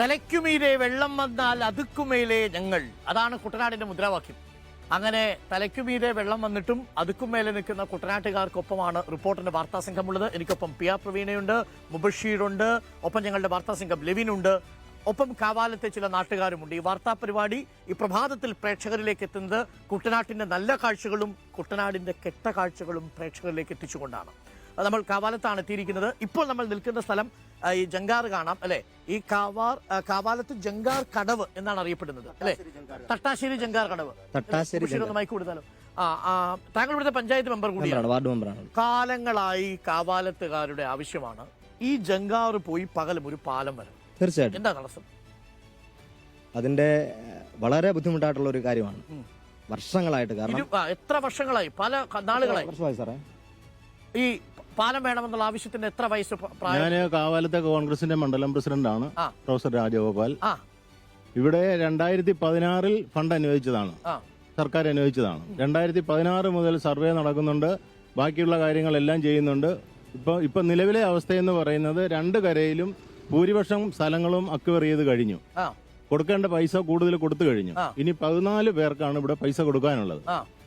തലയ്ക്കുമീരെ വെള്ളം വന്നാൽ അതുക്കുമേലെ ഞങ്ങൾ, അതാണ് കുട്ടനാടിന്റെ മുദ്രാവാക്യം. അങ്ങനെ തലയ്ക്കുമീരെ വെള്ളം വന്നിട്ടും അതുക്കുമേലെ നിൽക്കുന്ന കുട്ടനാട്ടുകാർക്കൊപ്പമാണ് റിപ്പോർട്ടറിന്റെ വാർത്താ സംഘമുള്ളത്. എനിക്കൊപ്പം പി ആർ പ്രവീണയുണ്ട്, മുബഷീറുണ്ട്, ഒപ്പം ഞങ്ങളുടെ വാർത്താ സംഘം ലെവിനുണ്ട്, ഒപ്പം കാവാലത്തെ ചില നാട്ടുകാരുമുണ്ട്. ഈ വാർത്താ പരിപാടി ഈ പ്രഭാതത്തിൽ പ്രേക്ഷകരിലേക്ക് എത്തുന്നത് കുട്ടനാട്ടിന്റെ നല്ല കാഴ്ചകളും കുട്ടനാടിന്റെ കെട്ട കാഴ്ചകളും പ്രേക്ഷകരിലേക്ക് എത്തിച്ചുകൊണ്ടാണ്. നമ്മൾ കാവാലത്താണ് എത്തിയിരിക്കുന്നത്. ഇപ്പോൾ നമ്മൾ നിൽക്കുന്ന സ്ഥലം ഈ ജങ്കാർ കാണാം അല്ലെ. ഈ കാവാലത്ത് ജങ്കാർ കടവ് എന്നാണ് അറിയപ്പെടുന്നത് അല്ലെ. തട്ടാശ്ശേരി ജങ്കാർ കടവ്. ഒന്ന് മൈക്ക് കൊടുത്താലോ. താങ്കൾ ഇവിടുത്തെ പഞ്ചായത്ത് മെമ്പർ കൂടിയാണ്, വാർഡ് മെമ്പറാണ്. കാലങ്ങളായി കാവാലത്തുകാരുടെ ആവശ്യമാണ് ഈ ജങ്കാർ പോയി പകലും ഒരു പാലം വരണം. തീർച്ചയായിട്ടും എന്താ തടസ്സം? അതിന്റെ വളരെ ബുദ്ധിമുട്ടായിട്ടുള്ള ഒരു കാര്യമാണ് വർഷങ്ങളായിട്ട്. കാരണം എത്ര വർഷങ്ങളായി, പല നാളുകളായി സാറേ ഈ പാലം വേണമെന്നുള്ള ആവശ്യത്തിന് എത്ര വയസ്സ്? ഞാൻ കാവാലത്തെ കോൺഗ്രസിന്റെ മണ്ഡലം പ്രസിഡന്റാണ് പ്രൊഫസർ രാജഗോപാൽ. ഇവിടെ 2016 ഫണ്ട് അനുവദിച്ചതാണ്, സർക്കാർ അനുവദിച്ചതാണ്. 2016 മുതൽ സർവേ നടക്കുന്നുണ്ട്, ബാക്കിയുള്ള കാര്യങ്ങളെല്ലാം ചെയ്യുന്നുണ്ട്. ഇപ്പൊ നിലവിലെ അവസ്ഥയെന്ന് പറയുന്നത് രണ്ട് കരയിലും ഭൂരിപക്ഷം സ്ഥലങ്ങളും അക്വയർ ചെയ്ത് കഴിഞ്ഞു. കൊടുക്കേണ്ട പൈസ കൂടുതൽ കൊടുത്തു കഴിഞ്ഞു. ഇനി 14 പേർക്കാണ് ഇവിടെ പൈസ കൊടുക്കാനുള്ളത്.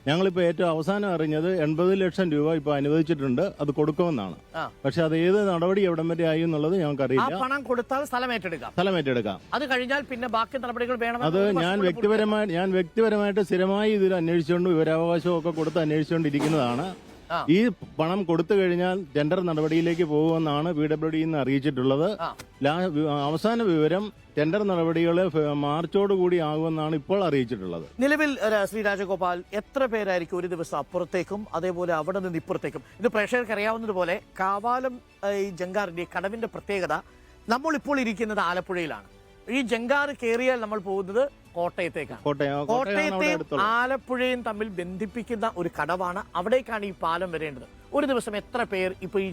ഞങ്ങളിപ്പോ ഏറ്റവും അവസാനം അറിഞ്ഞത് 80 ലക്ഷം രൂപ ഇപ്പൊ അനുവദിച്ചിട്ടുണ്ട്, അത് കൊടുക്കുമെന്നാണ്. പക്ഷെ അത് ഏത് നടപടി എവിടം വരെ ആയി എന്നുള്ളത് ഞങ്ങൾക്കറിയില്ല. പണം കൊടുത്താൽ സ്ഥലം ഏറ്റെടുക്കാം. അത് കഴിഞ്ഞാൽ പിന്നെ ബാക്കി നടപടികൾ വേണം. അത് ഞാൻ വ്യക്തിപരമായിട്ട് സ്ഥിരമായി ഇതിൽ അന്വേഷിച്ചുകൊണ്ട് വിവരാവകാശം ഒക്കെ കൊടുത്ത് അന്വേഷിച്ചുകൊണ്ടിരിക്കുന്നതാണ്. ഈ പണം കൊടുത്തു കഴിഞ്ഞാൽ ടെൻഡർ നടപടിയിലേക്ക് പോകുമെന്നാണ് PWD അറിയിച്ചിട്ടുള്ളത്. അവസാന വിവരം ടെൻഡർ നടപടികൾ മാർച്ചോടുകൂടി ആകുമെന്നാണ് ഇപ്പോൾ അറിയിച്ചിട്ടുള്ളത്. നിലവിൽ ശ്രീ രാജഗോപാൽ, എത്ര പേരായിരിക്കും ഒരു ദിവസം അപ്പുറത്തേക്കും അതേപോലെ അവിടെ നിന്ന് ഇപ്പുറത്തേക്കും? ഇത് പ്രേക്ഷകർക്ക് അറിയാവുന്നതുപോലെ കാവാലം ഈ ജങ്കാറിന്റെ കടവിന്റെ പ്രത്യേകത, നമ്മളിപ്പോൾ ഇരിക്കുന്നത് ആലപ്പുഴയിലാണ്. ഈ ജങ്കാർ കയറിയാൽ നമ്മൾ പോകുന്നത് കോട്ടയത്തേക്കാണ്. കോട്ടയത്തെയും ആലപ്പുഴയും തമ്മിൽ ബന്ധിപ്പിക്കുന്ന ഒരു കടവാണ്. അവിടേക്കാണ് ഈ പാലം വരേണ്ടത്. ഒരു ദിവസം എത്ര പേർ ഇപ്പൊ ഈ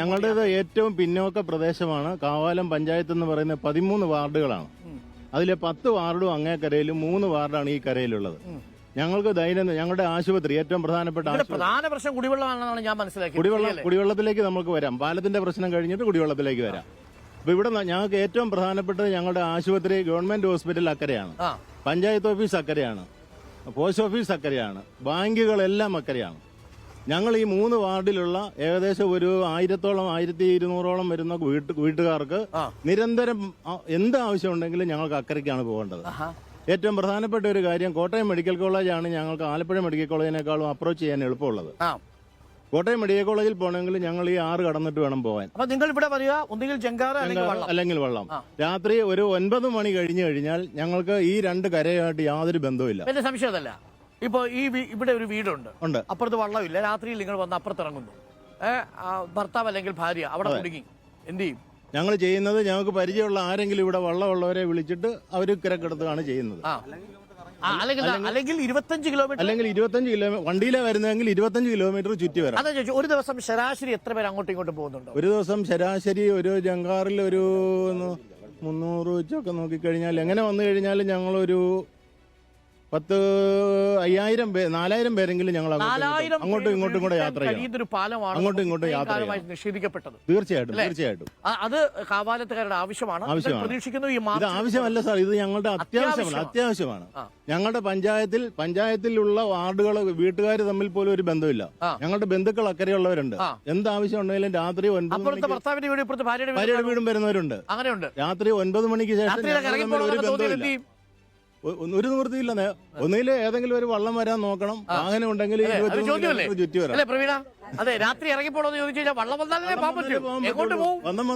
ഞങ്ങളുടേത് ഏറ്റവും പിന്നോക്ക പ്രദേശമാണ്. കാവാലം പഞ്ചായത്ത് എന്ന് പറയുന്ന 13 വാർഡുകളാണ്. അതിലെ 10 വാർഡും അങ്ങേക്കരയിലും 3 വാർഡാണ് ഈ കരയിലുള്ളത്. ഞങ്ങൾക്ക് ഞങ്ങളുടെ ആശുപത്രി ഏറ്റവും പ്രധാന പ്രശ്നം കുടിവെള്ളമാണെന്നാണ് ഞാൻ മനസ്സിലാക്കിയത്. കുടിവെള്ളത്തിലേക്ക് നമുക്ക് വരാം. പാലത്തിന്റെ പ്രശ്നം കഴിഞ്ഞിട്ട് കുടിവെള്ളത്തിലേക്ക് വരാം. അപ്പൊ ഇവിടെ ഞങ്ങൾക്ക് ഏറ്റവും പ്രധാനപ്പെട്ടത് ഞങ്ങളുടെ ആശുപത്രി ഗവൺമെന്റ് ഹോസ്പിറ്റൽ അക്കരെയാണ്, പഞ്ചായത്ത് ഓഫീസ് അക്കരെയാണ്, പോസ്റ്റ് ഓഫീസ് അക്കരെയാണ്, ബാങ്കുകളെല്ലാം അക്കരെയാണ്. ഞങ്ങൾ ഈ 3 വാർഡിലുള്ള ഏകദേശം ഒരു 1000-ഓളം 1200-ഓളം വരുന്ന വീട്ടുകാർക്ക് നിരന്തരം എന്ത് ആവശ്യമുണ്ടെങ്കിലും ഞങ്ങൾക്ക് അക്കരയ്ക്കാണ് പോകേണ്ടത്. ഏറ്റവും പ്രധാനപ്പെട്ട ഒരു കാര്യം, കോട്ടയം മെഡിക്കൽ കോളേജാണ് ഞങ്ങൾക്ക് ആലപ്പുഴ മെഡിക്കൽ കോളേജിനേക്കാളും അപ്രോച്ച് ചെയ്യാൻ എളുപ്പമുള്ളത്. കോട്ടയം മെഡിക്കൽ കോളേജിൽ പോകണമെങ്കിൽ ഞങ്ങൾ ഈ 6 കടന്നിട്ട് വേണം പോകാൻ. നിങ്ങൾ ഇവിടെ വരിക, ഒന്നുകിൽ ജങ്കാർ അല്ലെങ്കിൽ വെള്ളം. രാത്രി ഒരു 9 മണി കഴിഞ്ഞു കഴിഞ്ഞാൽ ഞങ്ങൾക്ക് ഈ 2 കരയായിട്ട് യാതൊരു ബന്ധവുമില്ല. എന്റെ സംശയമല്ല, ഇപ്പൊ ഇവിടെ ഒരു വീടുണ്ട്, അപ്പുറത്ത് വള്ളമില്ല. രാത്രിയിൽ നിങ്ങൾ വന്ന് അപ്പുറത്തിറങ്ങുന്നു, ഭർത്താവ് അല്ലെങ്കിൽ ഭാര്യ അവിടെ കുടുങ്ങി, എന്ത് ചെയ്യും? ഞങ്ങൾ ചെയ്യുന്നത്, ഞങ്ങൾക്ക് പരിചയമുള്ള ആരെങ്കിലും ഇവിടെ വള്ളമുള്ളവരെ വിളിച്ചിട്ട് അവർ കിടക്കെടുത്താണ് ചെയ്യുന്നത്. അല്ലെങ്കിൽ 25 കിലോമീറ്റർ വണ്ടിയിലെ വരുന്നതെങ്കിൽ 25 കിലോമീറ്റർ ചുറ്റി വരാം. അതാ ചോദിച്ചു, ഒരു ദിവസം ശരാശരി എത്ര പേര് അങ്ങോട്ടും ഇങ്ങോട്ടും പോകുന്നുണ്ടോ? ഒരു ദിവസം ശരാശരി ഒരു ജങ്കാറിൽ ഒരു 300 വെച്ചൊക്കെ നോക്കിക്കഴിഞ്ഞാൽ, എങ്ങനെ വന്നു കഴിഞ്ഞാൽ ഞങ്ങളൊരു 5000 4000 പേരെങ്കിലും ഞങ്ങൾ അങ്ങോട്ടും ഇങ്ങോട്ടും കൂടെ യാത്ര ചെയ്യാം. അങ്ങോട്ടും ഇങ്ങോട്ടും യാത്ര നിഷേധിക്കപ്പെട്ടത്. തീർച്ചയായിട്ടും അത് കാവാലത്തുകാരുടെ ആവശ്യമാണ്. പ്രതീക്ഷിക്കുന്നു ഇത് ആവശ്യമല്ല സാർ, ഇത് ഞങ്ങളുടെ അത്യാവശ്യമാണ്. ഞങ്ങളുടെ പഞ്ചായത്തിലുള്ള വാർഡുകൾ വീട്ടുകാർ തമ്മിൽ പോലും ഒരു ബന്ധമില്ല. ഞങ്ങളുടെ ബന്ധുക്കൾ അക്കരെയുള്ളവരുണ്ട്. എന്താവശ്യം ഉണ്ടെങ്കിലും രാത്രി 9 ഭാര്യയുടെ വീടും വരുന്നവരുണ്ട്. അങ്ങനെയുണ്ട്. രാത്രി 9 മണിക്ക് ശേഷം ഒരു ബന്ധമില്ല, ഒരു നിവൃത്തിയില്ല. ഒന്നിൽ ഏതെങ്കിലും ഒരു വള്ളം വരാൻ നോക്കണം. വാഹനം ഉണ്ടെങ്കിൽ ചുറ്റി വരാം. അതെ, രാത്രി ഇറങ്ങി പോണോന്ന് ചോദിച്ചു കഴിഞ്ഞാൽ വള്ളം വന്നാലേ പോകാൻ പറ്റും. വള്ളം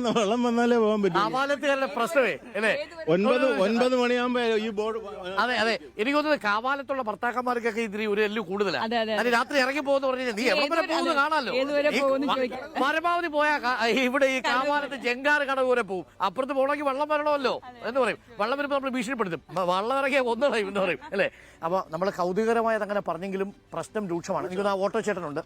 വന്നാലേ പോകാൻ പറ്റും. കാവാലത്തുകാരുടെ പ്രശ്നമേ അല്ലേ. 9 മണിയാകുമ്പോ ഈ ബോർഡ്. അതെ, എനിക്ക് തോന്നുന്നത് കാവാലത്തുള്ള ഭർത്താക്കന്മാർക്കൊക്കെ ഇതിന് ഒരു എല്ല് കൂടുതലാണ്. രാത്രി ഇറങ്ങി പോകുന്ന പറഞ്ഞാൽ നീ എവിടെ വരെ പോകുന്നു കാണാമല്ലോ. പരമാവധി പോയാ ഇവിടെ ഈ കാവാലത്ത് ജങ്കാർ കടവ് വരെ പോകും. അപ്പുറത്ത് പോകണമെങ്കിൽ വെള്ളം വരണമല്ലോ എന്ന് പറയും. വെള്ളം വരുമ്പോൾ നമ്മൾ ഭീഷണിപ്പെടുത്തും, വെള്ളം ഇറങ്ങിയ ഒന്ന് കളയും എന്ന് പറയും അല്ലേ. അപ്പൊ നമ്മൾ കൗതുകരമായത് അങ്ങനെ പറഞ്ഞെങ്കിലും പ്രശ്നം രൂക്ഷമാണ്. എനിക്കൊന്ന് ആ ഓട്ടോ ചേട്ടനുണ്ട്.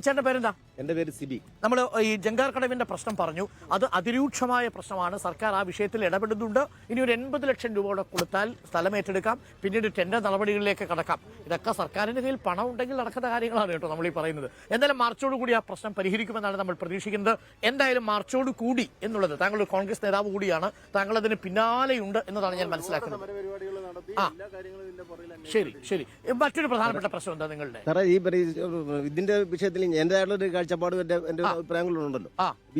ചേട്ടൻ പേരെന്താ? എന്റെ പേര് സിബി. നമ്മൾ ഈ ജങ്കാർ കടവിന്റെ പ്രശ്നം പറഞ്ഞു. അത് അതിരൂക്ഷമായ പ്രശ്നമാണ്. സർക്കാർ ആ വിഷയത്തിൽ ഇടപെടുന്നുണ്ട്. ഇനി ഒരു 80 ലക്ഷം രൂപ കൂടെ കൊടുത്താൽ സ്ഥലം ഏറ്റെടുക്കാം, പിന്നീട് ടെൻഡർ നടപടികളിലേക്ക് കടക്കാം. ഇതൊക്കെ സർക്കാരിന്റെ കയ്യിൽ പണം ഉണ്ടെങ്കിൽ നടക്കുന്ന കാര്യങ്ങളാണ് കേട്ടോ നമ്മൾ ഈ പറയുന്നത്. എന്തായാലും മാർച്ചോടുകൂടി ആ പ്രശ്നം പരിഹരിക്കുമെന്നാണ് നമ്മൾ പ്രതീക്ഷിക്കുന്നത്. എന്തായാലും മാർച്ചോട് കൂടി എന്നുള്ളത്, താങ്കൾ ഒരു കോൺഗ്രസ് നേതാവ് കൂടിയാണ്, താങ്കൾ അതിന് പിന്നാലെയുണ്ട് എന്നതാണ് ഞാൻ മനസ്സിലാക്കുന്നത്. ശരി ശരി. മറ്റൊരു പ്രധാനപ്പെട്ട പ്രശ്നം എന്താ നിങ്ങളുടെ? സാറേ, ഇതിന്റെ വിഷയത്തിൽ എന്റേതായിട്ടുള്ള ഒരു കാഴ്ചപ്പാട് എന്റെ അഭിപ്രായങ്ങളുണ്ടല്ലോ.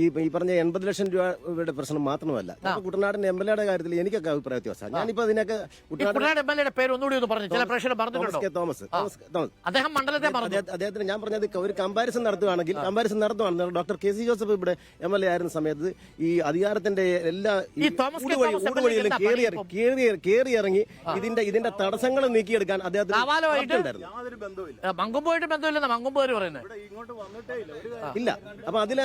ഈ പറഞ്ഞ 80 ലക്ഷം രൂപയുടെ പ്രശ്നം മാത്രമല്ല, കുട്ടനാടിന്റെ എംഎൽഎയുടെ കാര്യത്തിൽ എനിക്കൊക്കെ അഭിപ്രായ വ്യത്യാസമാണ്. ഞാനിപ്പോ അതിനൊക്കെ പേര് ഒന്നുകൂടി ഒന്ന് പറഞ്ഞു. ചില പ്രേക്ഷകർ പറഞ്ഞിട്ടുണ്ടോ? തോമസ് അദ്ദേഹം മണ്ഡലത്തെ പറഞ്ഞു. അദ്ദേഹത്തിന് ഞാൻ പറഞ്ഞത് ഒരു കമ്പാരിസൺ നടത്തുകയാണെങ്കിൽ ഡോക്ടർ കെ സി ജോസഫ് ഇവിടെ എംഎൽഎ ആയിരുന്ന സമയത്ത് ഈ അധികാരത്തിന്റെ എല്ലാ ഊടുവഴികളും കേറി ഇറങ്ങി ഇതിന്റെ തടസ്സങ്ങൾ നീക്കിയെടുക്കാൻ അദ്ദേഹത്തിന് മങ്കുമ്പോയിട്ട് ബന്ധമില്ലെന്ന് മങ്കുമ്പോര് പറയുന്നത് ഇല്ല. അപ്പൊ അതിലെ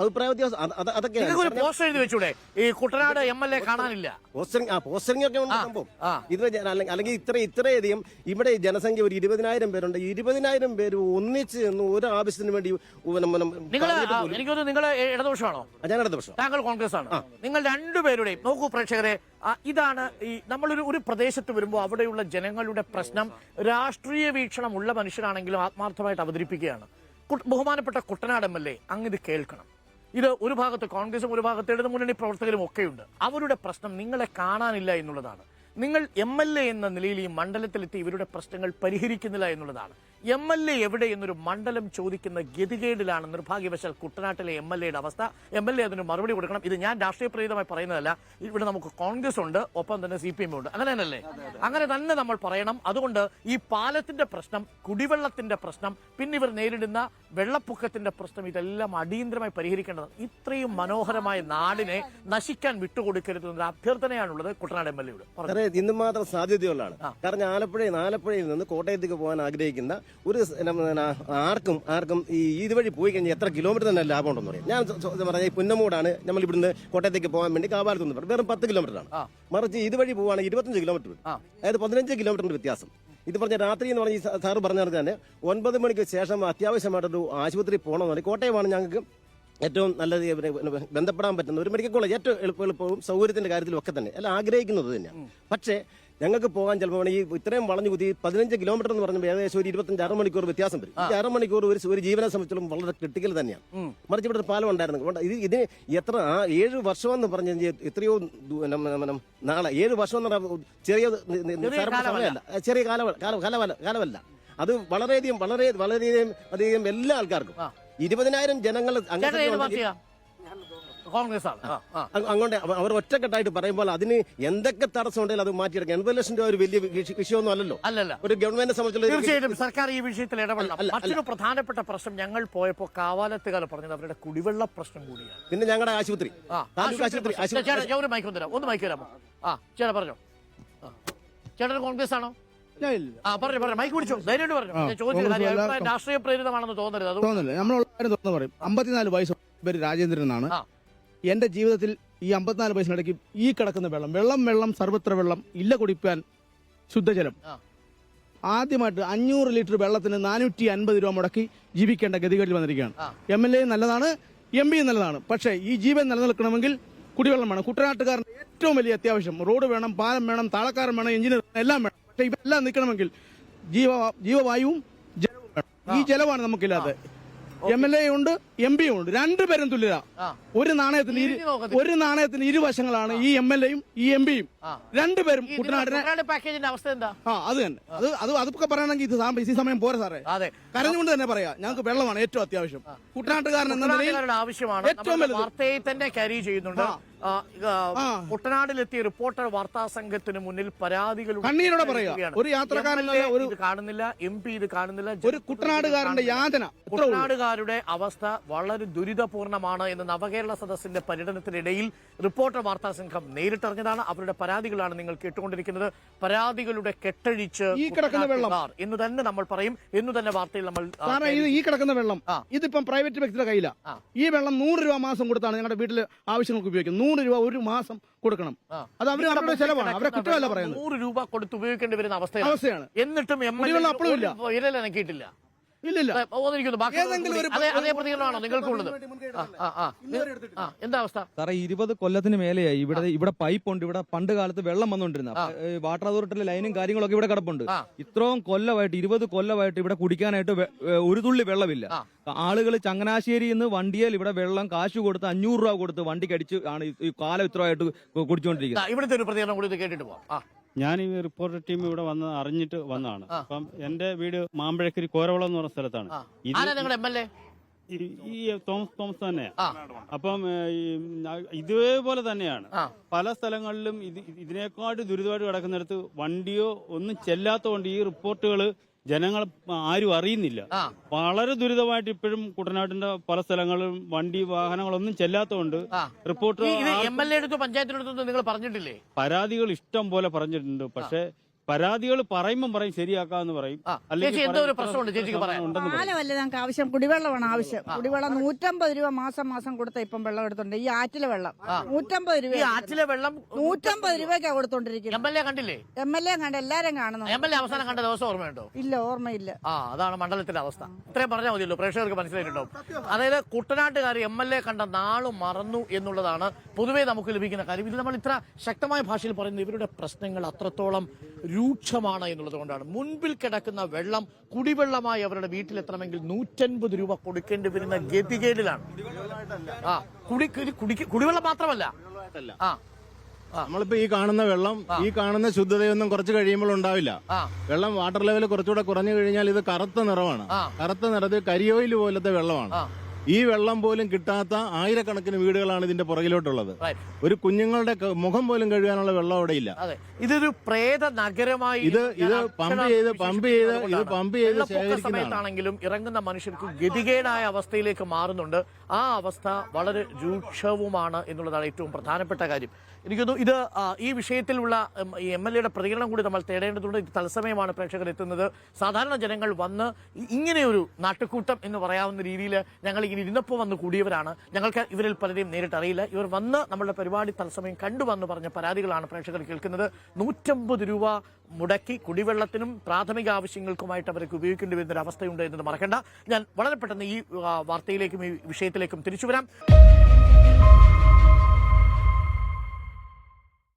അഭിപ്രായ വ്യത്യാസം അതൊക്കെയാണ്. പോസ്റ്റർ എഴുതി വെച്ചൂടെ ഈ കുട്ടനാട് എംഎൽഎ കാണാനില്ല? പോസ്റ്ററിംഗ് ഒക്കെ ഉണ്ട് സംഭവം. ഇത് അല്ലെങ്കിൽ ഇത്രയധികം ഇവിടെ ജനസംഖ്യ ഒരു 20,000 പേരുണ്ട്. 20,000 പേര് ഒന്നിച്ച് നിന്ന് ഒരു ആവശ്യത്തിന് വേണ്ടി എനിക്കൊന്ന് നിങ്ങൾ ഇടതുപക്ഷമാണോ? ഞാൻ ഇടതുപക്ഷം, താങ്കൾ കോൺഗ്രസ് ആണ്. നിങ്ങൾ രണ്ടുപേരുടെയും നോക്കൂ പ്രേക്ഷകരെ, ഇതാണ് ഈ നമ്മളൊരു പ്രദേശത്ത് വരുമ്പോൾ അവിടെയുള്ള ജനങ്ങളുടെ പ്രശ്നം രാഷ്ട്രീയ വീക്ഷണമുള്ള മനുഷ്യരാണെങ്കിലും ആത്മാർത്ഥമായിട്ട് അവതരിപ്പിക്കുകയാണ്. ബഹുമാനപ്പെട്ട കുട്ടനാട് എംഎൽഎ ഇത് കേൾക്കണം. ഇത് ഒരു ഭാഗത്ത് കോൺഗ്രസും ഒരു ഭാഗത്ത് ഇടതു മുന്നണി പ്രവർത്തകരും ഒക്കെയുണ്ട്. അവരുടെ പ്രശ്നം നിങ്ങളെ കാണാനില്ല എന്നുള്ളതാണ്. നിങ്ങൾ എംഎൽഎ എന്ന നിലയിൽ ഈ മണ്ഡലത്തിലെത്തി ഇവരുടെ പ്രശ്നങ്ങൾ പരിഹരിക്കുന്നില്ല എന്നുള്ളതാണ്. എംഎൽഎ എവിടെ എന്നൊരു മണ്ഡലം ചോദിക്കുന്ന ഗതികേടിലാണ് നിർഭാഗ്യവശാൽ കുട്ടനാട്ടിലെ എംഎൽഎയുടെ അവസ്ഥ. എംഎൽഎ അതിന് മറുപടി കൊടുക്കണം. ഇത് ഞാൻ രാഷ്ട്രീയ പ്രേരിതമായി പറയുന്നതല്ല. ഇവിടെ നമുക്ക് കോൺഗ്രസ് ഉണ്ട്, ഒപ്പം തന്നെ CPM ഉണ്ട്. അങ്ങനെ തന്നെയല്ലേ? അങ്ങനെ തന്നെ നമ്മൾ പറയണം. അതുകൊണ്ട് ഈ പാലത്തിന്റെ പ്രശ്നം, കുടിവെള്ളത്തിന്റെ പ്രശ്നം, പിന്നെ ഇവർ നേരിടുന്ന വെള്ളപ്പൊക്കത്തിന്റെ പ്രശ്നം, ഇതെല്ലാം അടിയന്തരമായി പരിഹരിക്കേണ്ടത്. ഇത്രയും മനോഹരമായ നാടിനെ നശിക്കാൻ വിട്ടുകൊടുക്കരുത് എന്നൊരു അഭ്യർത്ഥനയാണുള്ളത് കുട്ടനാട് എംഎൽഎയോട്. ഇന്ന് മാത്രം സാധ്യതയുള്ളതാണ്. കാരണം ആലപ്പുഴയിൽ നിന്ന് കോട്ടയത്തേക്ക് പോകാൻ ആഗ്രഹിക്കുന്ന ഒരു ആർക്കും ഈ ഇതുവഴി പോയി കഴിഞ്ഞാൽ എത്ര കിലോമീറ്റർ തന്നെ ലാഭം ഉണ്ടെന്ന് പറയും. ഞാൻ പറഞ്ഞ പുന്നമൂടാണ് നമ്മൾ ഇവിടുന്ന് കോട്ടയത്തേക്ക് പോകാൻ വേണ്ടി കാവാലത്തുനിന്ന് പറയും, വെറും 10 കിലോമീറ്ററാണ്. മറിച്ച് ഇതുവഴി പോവുകയാണെങ്കിൽ 25 കിലോമീറ്റർ, അതായത് 15 കിലോമീറ്ററിന്റെ വ്യത്യാസം. ഇത് പറഞ്ഞ രാത്രി എന്ന് പറഞ്ഞ സാറ് പറഞ്ഞാൽ തന്നെ 9 മണിക്ക് ശേഷം അത്യാവശ്യമായിട്ടൊരു ആശുപത്രി പോകണമെന്ന് പറയും. കോട്ടയമാണ് ഞങ്ങൾക്ക് ഏറ്റവും നല്ലത് ബന്ധപ്പെടാൻ പറ്റുന്ന ഒരു മെഡിക്കൽ കോളേജ്, ഏറ്റവും എളുപ്പവും സൗകര്യത്തിന്റെ കാര്യത്തിലും ഒക്കെ തന്നെ എല്ലാം ആഗ്രഹിക്കുന്നത് തന്നെയാണ്. പക്ഷേ ഞങ്ങൾക്ക് പോകാൻ ചിലപ്പോൾ ഈ ഇത്രയും വളഞ്ഞു കുത്തി 15 കിലോമീറ്റർ എന്ന് പറഞ്ഞാൽ ഏകദേശം ഒരു 25 മണിക്കൂർ വ്യത്യാസം വരും. ഈ 6 മണിക്കൂർ ഒരു ജീവനെ സംബന്ധിച്ചിടത്തോളം വളരെ ക്രിട്ടിക്കൽ തന്നെയാണ്. മറിച്ച് ഇവിടെ ഒരു പാലം ഉണ്ടായിരുന്നു. ഇതിന് എത്ര 7 വർഷമെന്ന് പറഞ്ഞ എത്രയോ നാളെ 7 വർഷം എന്ന് പറഞ്ഞാൽ ചെറിയ സമയമല്ല, ചെറിയ കാലമല്ല. അത് വളരെയധികം എല്ലാ ആൾക്കാർക്കും 20,000 ജനങ്ങൾ കോൺഗ്രസ് ആണ്. അങ്ങോട്ട് അവർ ഒറ്റക്കെട്ടായിട്ട് പറയുമ്പോൾ അതിന് എന്തൊക്കെ തടസ്സം ഉണ്ടെങ്കിലും അത് മാറ്റിയെടുക്കാം. 80 ലക്ഷം രൂപ ഒരു വലിയ വിഷയമൊന്നും അല്ലല്ലോ ഒരു ഗവൺമെന്റിനെ സംബന്ധിച്ചുള്ള. തീർച്ചയായിട്ടും സർക്കാർ ഈ വിഷയത്തിൽ ഇടപെടണം. മറ്റൊരു പ്രധാനപ്പെട്ട പ്രശ്നം ഞങ്ങൾ പോയപ്പോൾ കാവാലത്തുകാർ പറഞ്ഞത് അവരുടെ കുടിവെള്ള പ്രശ്നം കൂടിയാണ്. പിന്നെ ഞങ്ങളുടെ ആശുപത്രി ഒരു മൈക്ക് തരാം, ഒന്ന് മൈക്ക് തരാമോ? ചേട്ടാ പറഞ്ഞോ. ചേട്ടൻ കോൺഗ്രസ് ആണോ? പറഞ്ഞു മൈക്ക് പിടിച്ചോ, ധൈര്യമായിട്ട് പറഞ്ഞു. ചോദിച്ചു രാഷ്ട്രീയ പ്രേരിതമാണെന്ന് തോന്നരുത്. നമ്മൾ 54 വയസ്സ് പേര് രാജേന്ദ്രൻ എന്നാണ്. എന്റെ ജീവിതത്തിൽ ഈ 54 വയസ്സിനിടയ്ക്ക് ഈ കിടക്കുന്ന വെള്ളം സർവത്ര വെള്ളം, ഇല്ല കുടിക്കാൻ ശുദ്ധജലം. ആദ്യമായിട്ട് 500 ലിറ്റർ വെള്ളത്തിന് 450 രൂപ മുടക്കി ജീവിക്കേണ്ട ഗതികേടിൽ വന്നിരിക്കുകയാണ്. MLA നല്ലതാണ്, MP നല്ലതാണ്. പക്ഷേ ഈ ജീവൻ നിലനിൽക്കണമെങ്കിൽ കുടിവെള്ളം വേണം. കുട്ടനാട്ടുകാരന്റെ ഏറ്റവും വലിയ അത്യാവശ്യം റോഡ് വേണം, പാലം വേണം, താളക്കാരൻ വേണം, എഞ്ചിനീയർ എല്ലാം വേണം. പക്ഷെ ഇവെല്ലാം നിൽക്കണമെങ്കിൽ ജീവവായുവും ജലവും വേണം. ഈ ജലമാണ് നമുക്കില്ലാതെ. MLA ഉണ്ട്, MP ഉണ്ട്, രണ്ടുപേരും തുല്യത. ഒരു നാണയത്തിന് ഇരുവശങ്ങളാണ് ഈ MLA-യും ഈ MP-യും. രണ്ടുപേരും കുട്ടനാടിന്റെ പാക്കേജിന്റെ അവസ്ഥ എന്താ? അത് തന്നെ. അതൊക്കെ പറയണമെങ്കിൽ ഈ സമയം പോരാ സാറേ. കരഞ്ഞുകൊണ്ട് തന്നെ പറയാ, ഞങ്ങൾക്ക് വെള്ളമാണ് ഏറ്റവും അത്യാവശ്യം. കുട്ടനാട്ടുകാരൻ എന്ന നിലയിൽ ആവശ്യമാണ്. വാർത്തയെ തന്നെ ക്യാരി ചെയ്യുന്നുണ്ട്. കുട്ടനാട്ടിലെത്തിയ റിപ്പോർട്ടർ വാർത്താ സംഘത്തിന് മുന്നിൽ പരാതികൾ കണ്ണീരോടെ പറയുക. ഒരു യാത്രക്കാരൻ കാണുന്നില്ല, MP ഇത് കാണുന്നില്ല. ഒരു കുട്ടനാടുകാരന്റെ യാതന. കുട്ടനാടുകാരുടെ അവസ്ഥ വളരെ ദുരിതപൂർണമാണ് എന്ന് നവകേരള സദസ്സിന്റെ പര്യടനത്തിനിടയിൽ റിപ്പോർട്ടർ വാർത്താ സംഘം നേരിട്ടറിഞ്ഞതാണ്. അവരുടെ പരാതികളാണ് നിങ്ങൾ കേട്ടുകൊണ്ടിരിക്കുന്നത്. പരാതികളുടെ കെട്ടഴിച്ച് ഈ കിടക്കുന്ന വെള്ളം എന്ന് തന്നെ നമ്മൾ പറയും, എന്ന് തന്നെ വാർത്തയിൽ നമ്മൾ. ഈ കിടക്കുന്ന വെള്ളം ഇതിപ്പം പ്രൈവറ്റ് വ്യക്തിയുടെ കയ്യിലാണ്. ഈ വെള്ളം 100 രൂപ മാസം കൊടുത്താണ് ഞങ്ങളുടെ വീട്ടിൽ ആവശ്യങ്ങൾക്ക് ഉപയോഗിക്കുന്നത്. 100 രൂപ ഒരു മാസം കൊടുക്കണം. അത് അവരുടെ ചെലവാണ്, അവരെ കുറ്റമല്ല പറയുന്നത്. 100 രൂപ കൊടുത്ത് ഉപയോഗിക്കേണ്ടി വരുന്ന അവസ്ഥയാണ്. എന്നിട്ടും ഇരലനക്കിയിട്ടില്ല. ഇല്ലില്ല. ഓന്നിരിക്കുന്നു ബാക്കി ഏതെങ്കിലും ഒരു അതേ പ്രതികരണമാണോ നിങ്ങൾക്കുള്ളത്? എന്താ അവസ്ഥ? സാറേ 20 കൊല്ലത്തിന് മേലെയായി ഇവിടെ പൈപ്പ് ഉണ്ട്. ഇവിടെ പണ്ട് കാലത്ത് വെള്ളം വന്നുകൊണ്ടിരുന്ന വാട്ടർ അതോറിറ്റിയിലെ ലൈനും കാര്യങ്ങളൊക്കെ ഇവിടെ കിടപ്പുണ്ട്. ഇത്രയും കൊല്ലമായിട്ട് 20 കൊല്ലമായിട്ട് ഇവിടെ കുടിക്കാനായിട്ട് ഒരു തുള്ളി വെള്ളമില്ല. ആളുകൾ ചങ്ങനാശ്ശേരിയിൽ നിന്ന് വണ്ടിയിൽ ഇവിടെ വെള്ളം കാശ് കൊടുത്ത് 500 രൂപ കൊടുത്ത് വണ്ടിക്ക് അടിച്ച് ആണ് ഈ കാലം ഇത്രമായിട്ട് കുടിച്ചുകൊണ്ടിരിക്കുന്നത്. ഇവിടുത്തെ ഒരു പ്രതികരണം കൂടി കേട്ടിട്ട് പോവാം. ഞാൻ ഈ റിപ്പോർട്ടർ ടീം ഇവിടെ വന്ന് അറിഞ്ഞിട്ട് വന്നതാണ്. അപ്പം എന്റെ വീട് മാമ്പഴക്കരി കോരവളം എന്ന് പറഞ്ഞ സ്ഥലത്താണ്. നിങ്ങളുടെ MLA ഈ തോമസ് തന്നെയാ. അപ്പം ഇതേപോലെ തന്നെയാണ് പല സ്ഥലങ്ങളിലും ഇതിനേക്കാട്ട് ദുരിതമായിട്ട് കിടക്കുന്നിടത്ത് വണ്ടിയോ ഒന്നും ചെല്ലാത്തതുകൊണ്ട് ഈ റിപ്പോർട്ടുകൾ ജനങ്ങൾ ആരും അറിയുന്നില്ല. വളരെ ദുരിതമായിട്ട് ഇപ്പോഴും കുട്ടനാട്ടിന്റെ പല സ്ഥലങ്ങളിലും വണ്ടി വാഹനങ്ങളൊന്നും ചെല്ലാത്തതുകൊണ്ട് റിപ്പോർട്ട് MLA എടുത്തു പഞ്ചായത്തിനടുത്തൊന്നും നിങ്ങൾ പറഞ്ഞിട്ടില്ലേ? പരാതികൾ ഇഷ്ടം പോലെ പറഞ്ഞിട്ടുണ്ട്. പക്ഷെ പരാതികൾ പറയുമ്പം പറയും ശരിയാക്കാന്ന് പറയും. പാലമല്ല ഞങ്ങൾക്ക് ആവശ്യം, കുടിവെള്ളമാണ് ആവശ്യം. കുടിവെള്ളം 150 രൂപ മാസം കൊടുത്ത ഇപ്പം വെള്ളം എടുത്തോണ്ട് ഈ ആറ്റിലെ വെള്ളം 150 രൂപ. ആറ്റിലെ വെള്ളം 150 രൂപയ്ക്കാ കൊടുത്തോണ്ടിരിക്കുന്നത്. MLA കണ്ടില്ലേ? MLA കണ്ട എല്ലാരും കാണുന്നു. MLA അവസാനം കണ്ട ദിവസം ഓർമ്മയുണ്ടോ? ഇല്ല, ഓർമ്മയില്ല. അതാണ് മണ്ഡലത്തിന്റെ അവസ്ഥ. ഇത്രയും പറഞ്ഞാൽ മതിയല്ലോ, പ്രേക്ഷകർക്ക് മനസ്സിലായിട്ടുണ്ടാവും. അതായത് കുട്ടനാട്ടുകാർ MLA കണ്ട നാള് മറന്നു എന്നുള്ളതാണ് പൊതുവെ നമുക്ക് ലഭിക്കുന്ന കാര്യം. ഇത് നമ്മൾ ഇത്ര ശക്തമായ ഭാഷയിൽ പറയുന്നത് ഇവരുടെ പ്രശ്നങ്ങൾ അത്രത്തോളം രൂക്ഷമാണ് എന്നുള്ളത് കൊണ്ടാണ്. മുൻപിൽ കിടക്കുന്ന വെള്ളം കുടിവെള്ളമായി അവരുടെ വീട്ടിലെത്തണമെങ്കിൽ 150 രൂപ കൊടുക്കേണ്ടി വരുന്ന ഗതികേടിലാണ്. കുടിവെള്ളം മാത്രമല്ല, നമ്മളിപ്പോ ഈ കാണുന്ന വെള്ളം, ഈ കാണുന്ന ശുദ്ധതയൊന്നും കുറച്ച് കഴിയുമ്പോൾ ഉണ്ടാവില്ല. വെള്ളം വാട്ടർ ലെവൽ കുറച്ചുകൂടെ കുറഞ്ഞു കഴിഞ്ഞാൽ ഇത് കറുത്ത നിറമാണ്. കറുത്ത നിറത്തിൽ കരിയോയിൽ പോലത്തെ വെള്ളമാണ്. ഈ വെള്ളം പോലും കിട്ടാത്ത ആയിരക്കണക്കിന് വീടുകളാണ് ഇതിന്റെ പുറകിലോട്ടുള്ളത്. ഒരു കുഞ്ഞുങ്ങളുടെ മുഖം പോലും കഴുകാനുള്ള വെള്ളം അവിടെ ഇല്ല. ഇതൊരു പ്രേത നഗരമായി ഇത് പമ്പ് ചെയ്ത് സമയത്താണെങ്കിലും ഇറങ്ങുന്ന മനുഷ്യർക്ക് ഗതികേടായ അവസ്ഥയിലേക്ക് മാറുന്നുണ്ട്. ആ അവസ്ഥ വളരെ രൂക്ഷവുമാണ് എന്നുള്ളതാണ് ഏറ്റവും പ്രധാനപ്പെട്ട കാര്യം. എനിക്ക് തോന്നുന്നു ഇത് ഈ വിഷയത്തിലുള്ള ഈ MLA പ്രതികരണം കൂടി നമ്മൾ തേടേണ്ടതുണ്ട്. ഇത് തത്സമയമാണ് പ്രേക്ഷകർ എത്തുന്നത്. സാധാരണ ജനങ്ങൾ വന്ന് ഇങ്ങനെയൊരു നാട്ടുകൂട്ടം എന്ന് പറയാവുന്ന രീതിയിൽ ഞങ്ങൾ ഇങ്ങനെ ഇരുന്നപ്പോൾ വന്ന് കൂടിയവരാണ്. ഞങ്ങൾക്ക് ഇവരിൽ പലരെയും നേരിട്ട് അറിയില്ല. ഇവർ വന്ന് നമ്മളുടെ പരിപാടി തത്സമയം കണ്ടുവന്ന് പറഞ്ഞ പരാതികളാണ് പ്രേക്ഷകർ കേൾക്കുന്നത്. 150 രൂപ മുടക്കി കുടിവെള്ളത്തിനും പ്രാഥമിക ആവശ്യങ്ങൾക്കുമായിട്ട് അവർക്ക് ഉപയോഗിക്കേണ്ടി വരുന്ന ഒരു അവസ്ഥയുണ്ട് എന്നത് മറക്കണ്ട. ഞാൻ വളരെ പെട്ടെന്ന് ഈ വാർത്തയിലേക്കും ഈ വിഷയത്തിലേക്കും തിരിച്ചു വരാം.